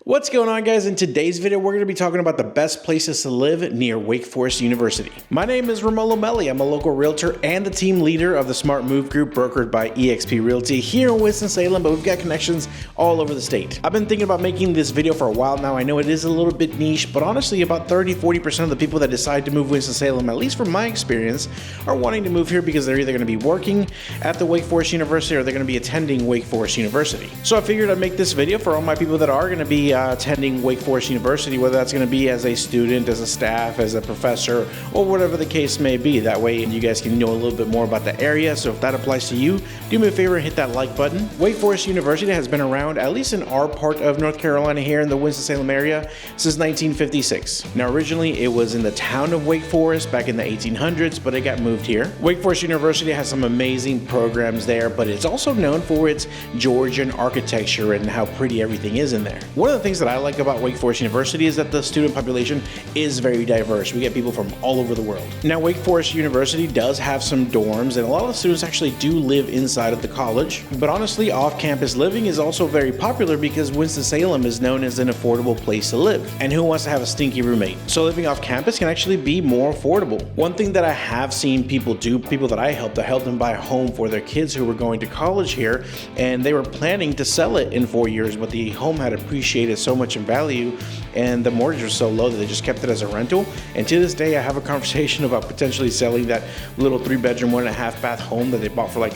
What's going on, guys? In today's video, we're going to be talking about the best places to live near Wake Forest University. My name is Ramon Lomeli. I'm a local realtor and the team leader of the Smart Move Group brokered by eXp Realty here in Winston-Salem, but we've got connections all over the state. I've been thinking about making this video for a while now. I know it is a little bit niche, but honestly, about 30-40% of the people that decide to move Winston-Salem, at least from my experience, are wanting to move here because they're either going to be working at the Wake Forest University or they're going to be attending Wake Forest University. So I figured I'd make this video for all my people that are going to be attending Wake Forest University, whether that's going to be as a student, as a staff, as a professor, or whatever the case may be. That way you guys can know a little bit more about the area. So if that applies to you, do me a favor and hit that like button. Wake Forest University has been around, at least in our part of North Carolina here in the Winston-Salem area, since 1956. Now originally it was in the town of Wake Forest back in the 1800s, but it got moved here. Wake Forest University has some amazing programs there, but it's also known for its Georgian architecture and how pretty everything is in there. One of the things that I like about Wake Forest University is that the student population is very diverse. We get people from all over the world. Now, Wake Forest University does have some dorms, and a lot of the students actually do live inside of the college. But honestly, off-campus living is also very popular because Winston-Salem is known as an affordable place to live. And who wants to have a stinky roommate? So living off campus can actually be more affordable. One thing that I have seen people do, people that I helped them buy a home for their kids who were going to college here, and they were planning to sell it in 4 years, but the home had appreciated so much in value and the mortgage was so low that they just kept it as a rental. And to this day, I have a conversation about potentially selling that little 3-bedroom, 1.5 bath home that they bought for like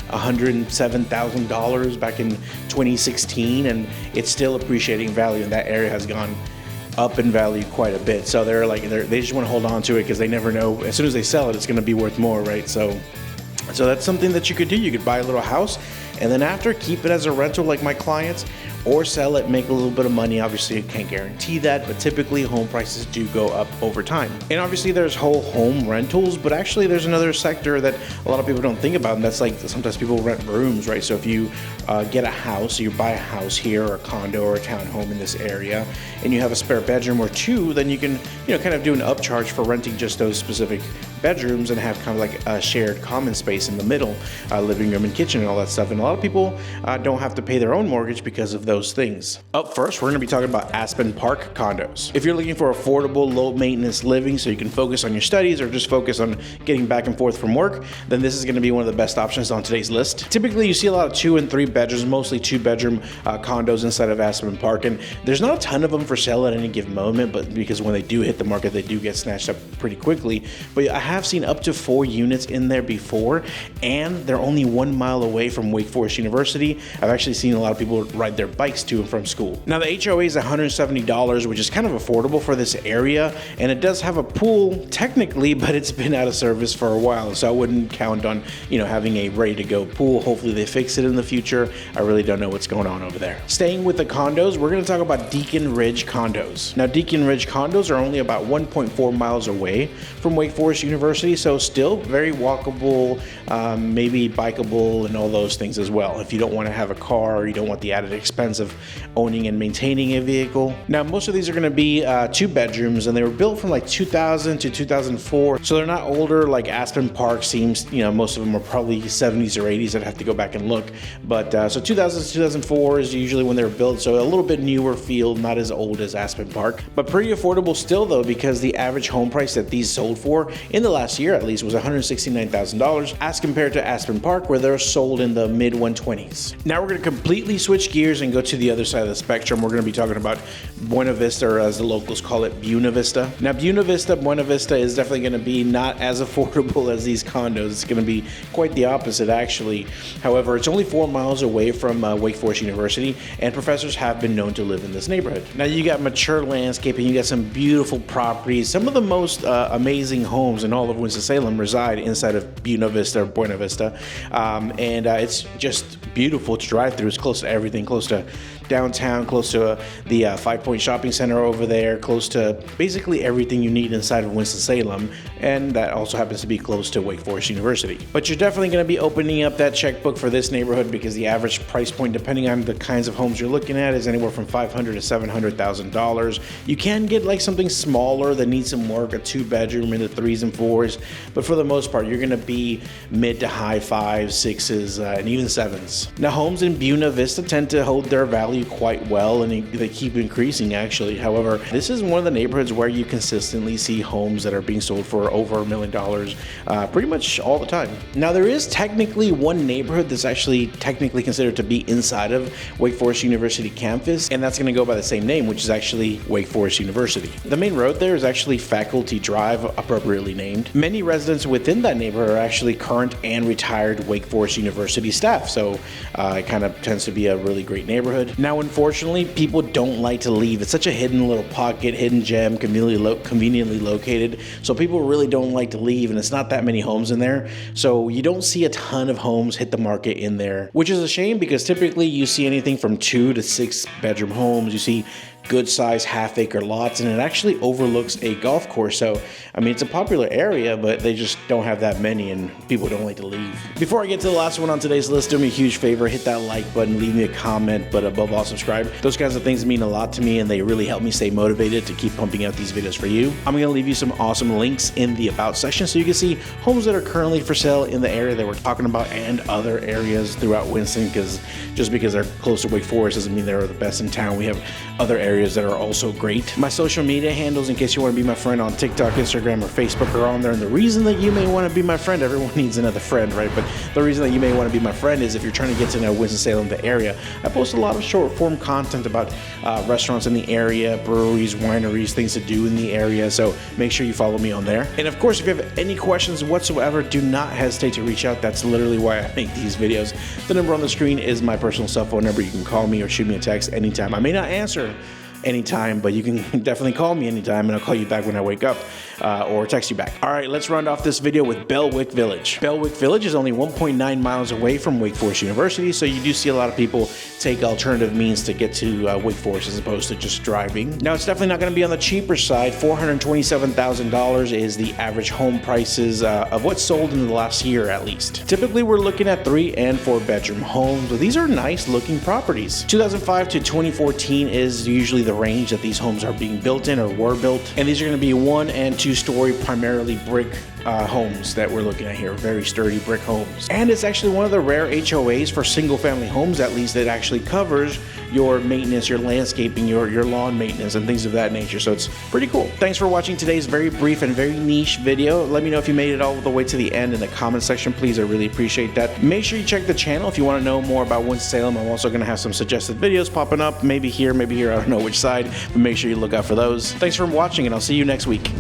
$107,000 back in 2016, and it's still appreciating value, and that area has gone up in value quite a bit. So they just want to hold on to it because they never know, as soon as they sell it, it's going to be worth more, right? So that's something that you could do. You could buy a little house and then after keep it as a rental like my clients, or sell it, make a little bit of money. Obviously, you can't guarantee that, but typically home prices do go up over time. And obviously there's whole home rentals, but actually there's another sector that a lot of people don't think about, and that's like sometimes people rent rooms, right? So if you get a house, you buy a house here or a condo or a townhome in this area, and you have a spare bedroom or two, then you can, kind of do an upcharge for renting just those specific bedrooms and have kind of like a shared common space in the middle, living room and kitchen and all that stuff. And a lot of people don't have to pay their own mortgage because of those things. Up first, we're going to be talking about Aspen Park condos. If you're looking for affordable, low maintenance living so you can focus on your studies or just focus on getting back and forth from work, then this is going to be one of the best options on today's list. Typically, you see a lot of 2 and 3 bedrooms, mostly 2-bedroom condos inside of Aspen Park, and there's not a ton of them for sale at any given moment, but because when they do hit the market, they do get snatched up pretty quickly. But I have seen up to 4 units in there before, and they're only 1 mile away from Wake Forest University. I've actually seen a lot of people ride their bikes to and from school. Now the HOA is $170, which is kind of affordable for this area, and it does have a pool technically, but it's been out of service for a while, so I wouldn't count on having a ready to go pool. Hopefully they fix it in the future. I really don't know what's going on over there. Staying with the condos, we're going to talk about Deacon Ridge condos. Now Deacon Ridge condos are only about 1.4 miles away from Wake Forest University, so still very walkable, maybe bikeable and all those things as well, if you don't want to have a car or you don't want the added expense of owning and maintaining a vehicle. Now most of these are going to be 2 bedrooms, and they were built from like 2000 to 2004, so they're not older like Aspen Park seems. Most of them are probably 70s or 80s. I'd have to go back and look, but so 2000 to 2004 is usually when they were built, so a little bit newer feel, not as old as Aspen Park, but pretty affordable still though, because the average home price that these sold for in the last year at least was $169,000 as compared to Aspen Park, where they're sold in the mid 120s. Now we're going to completely switch gears and go to the other side of the spectrum. We're going to be talking about Buena Vista, or as the locals call it, Buena Vista. Now Buena Vista is definitely going to be not as affordable as these condos. It's going to be quite the opposite actually. However, it's only 4 miles away from Wake Forest University, and professors have been known to live in this neighborhood. Now you got mature landscaping, you got some beautiful properties. Some of the most amazing homes in all of Winston-Salem reside inside of Buena Vista or Buena Vista, and it's just beautiful to drive through. It's close to everything, close to downtown, close to the Five Point Shopping Center over there, close to basically everything you need inside of Winston-Salem, and that also happens to be close to Wake Forest University. But you're definitely going to be opening up that checkbook for this neighborhood because the average price point, depending on the kinds of homes you're looking at, is anywhere from $500,000 to $700,000. You can get like something smaller that needs some work, a 2-bedroom in the 3s and 4s, but for the most part, you're going to be mid to high 5s, 6s, and even 7s. Now, homes in Buena Vista tend to hold their value value quite well, and they keep increasing actually. However, this is one of the neighborhoods where you consistently see homes that are being sold for over $1 million pretty much all the time. Now, there is technically one neighborhood that's actually technically considered to be inside of Wake Forest University campus, and that's going to go by the same name, which is actually Wake Forest University. The main road there is actually Faculty Drive, appropriately named. Many residents within that neighborhood are actually current and retired Wake Forest University staff, so it kind of tends to be a really great neighborhood. Now, unfortunately, people don't like to leave. It's such a hidden little pocket, hidden gem, conveniently located, so people really don't like to leave, and it's not that many homes in there, so you don't see a ton of homes hit the market in there, which is a shame because typically you see anything from 2 to 6 bedroom homes. You see good size half-acre lots, and it actually overlooks a golf course. So I mean, it's a popular area, but they just don't have that many, and people don't like to leave. Before I get to the last one on today's list, do me a huge favor, hit that like button, leave me a comment, but above all, subscribe. Those kinds of things mean a lot to me, and they really help me stay motivated to keep pumping out these videos for you. I'm gonna leave you some awesome links in the about section so you can see homes that are currently for sale in the area that we're talking about and other areas throughout Winston, because just because they're close to Wake Forest doesn't mean they're the best in town. We have other areas that are also great. My social media handles, in case you want to be my friend on TikTok, Instagram, or Facebook, are on there. And the reason that you may want to be my friend, everyone needs another friend, right? But the reason that you may want to be my friend is if you're trying to get to know Winston-Salem, the area. I post a lot of short form content about restaurants in the area, breweries, wineries, things to do in the area. So make sure you follow me on there. And of course, if you have any questions whatsoever, do not hesitate to reach out. That's literally why I make these videos. The number on the screen is my personal cell phone number. You can call me or shoot me a text anytime. I may not answer anytime, but you can definitely call me anytime, and I'll call you back when I wake up or text you back. All right, let's round off this video with Bellwick Village. Bellwick Village is only 1.9 miles away from Wake Forest University, so you do see a lot of people take alternative means to get to Wake Forest as opposed to just driving. Now, it's definitely not going to be on the cheaper side. $427,000 is the average home prices of what's sold in the last year, at least. Typically, we're looking at 3 and 4 bedroom homes, but these are nice looking properties. 2005 to 2014 is usually the range that these homes are being built in or were built, and these are going to be 1 and 2 story, primarily brick homes that we're looking at here. Very sturdy brick homes, and it's actually one of the rare HOAs for single family homes, at least, that actually covers your maintenance, your landscaping, your lawn maintenance, and things of that nature. So it's pretty cool. Thanks for watching today's very brief and very niche video. Let me know if you made it all the way to the end in the comment section, please. I really appreciate that. Make sure you check the channel if you want to know more about Winston-Salem. I'm also going to have some suggested videos popping up, maybe here, I don't know which side, but make sure you look out for those. Thanks for watching, and I'll see you next week.